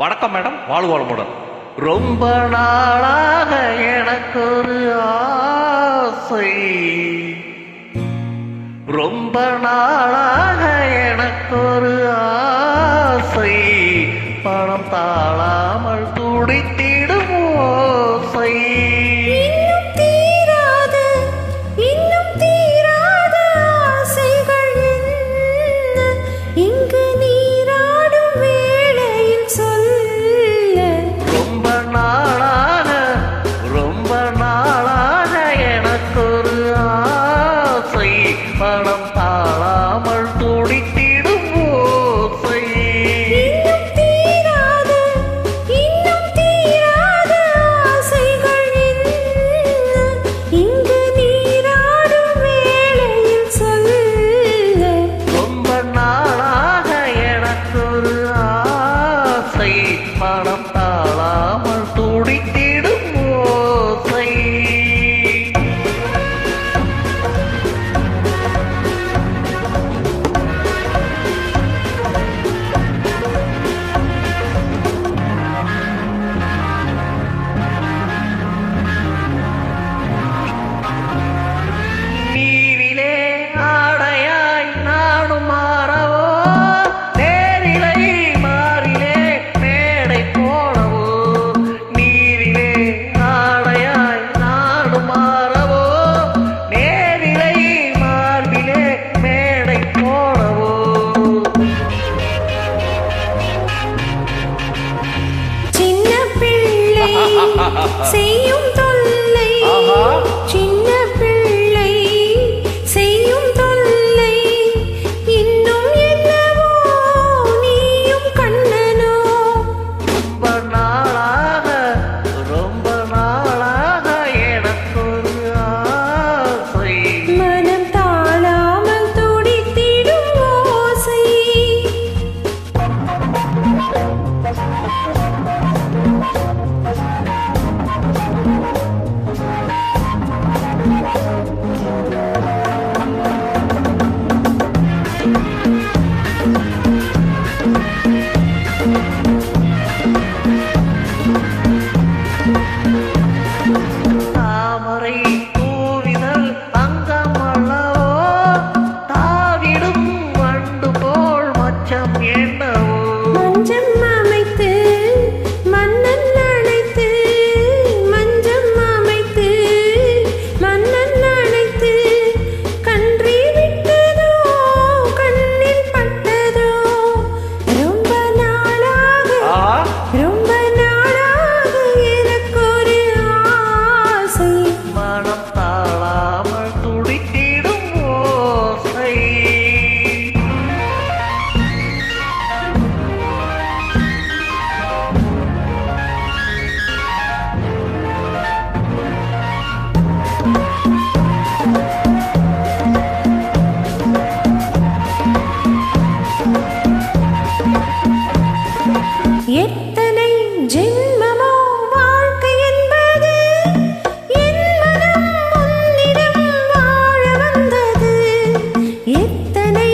வணக்கம் மேடம், வாழ்க வளமுடன். ரொம்ப நாளாக எனக்கு ஒரு ஆசை, ரொம்ப நாளாக எனக்கு ஒரு ஆசை, பணம் தாழாமல் துடித்திடும் ஓசை. பணம் தாழாமல் துடித்திடும் ஓசை. இன்னும் தீராத ஆசைகள் இங்கு நீராடும் வேளையில் சொல்ல. ரொம்ப நாளாக எனக்கு ஒரு ஆசை, பணம் தாழாமல் துடித்திடும் ஓசை. செய்யும் தொல்லை, சின்ன பிள்ளை செய்யும் தொல்லை, இன்னும் என்னவோ நீயும் கண்ணனோ. ரொம்ப நாளாக எனக்கு ஒரு ஆசை, மனம் தாழாமல் துடித்திடும் ஓசை. தாமரை தூவிதல் அங்கமல்லவோ, தாவிடும் வண்டு போல் மச்சம் என்னவோ. மஞ்சம் அமைத்து மன்னன் அழைத்து, மஞ்சம் அமைத்து மன்னன் அழைத்து, கன்றி விட்டதோ கண்ணில் பட்டதோ. ரொம்ப நாளாக எனக்கு ஒரு ஆசை, மனம் தாழாமல் துடித்திடும் ஓசை. எத்தனை ஜென்மமோ வாழ்க்கை என்பது, என் மனம் உன்னிடம் வாழ வந்தது. எத்தனை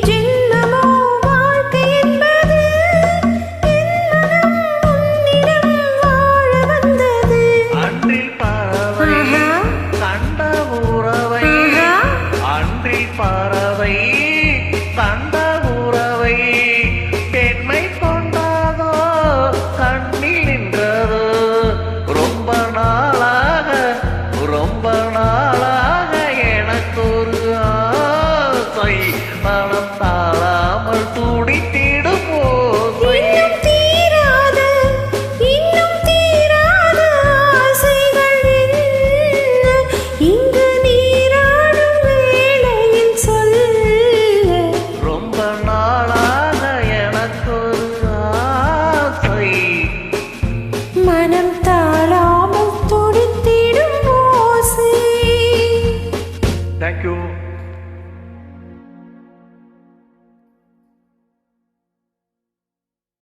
ஜென்மமோ வாழ்க்கை என்பது, என் மனம் உன்னிடம் வாழ வந்தது. அன்றில் பறவை கண்ட உறவை, அன்றில் பறவை கண்ட உறவை, பெண்மை கொண்டதோ கண்ணில் நின்றதோ. ரொம்ப நாளாக எனக்கு ஒரு ஆசை, பணம்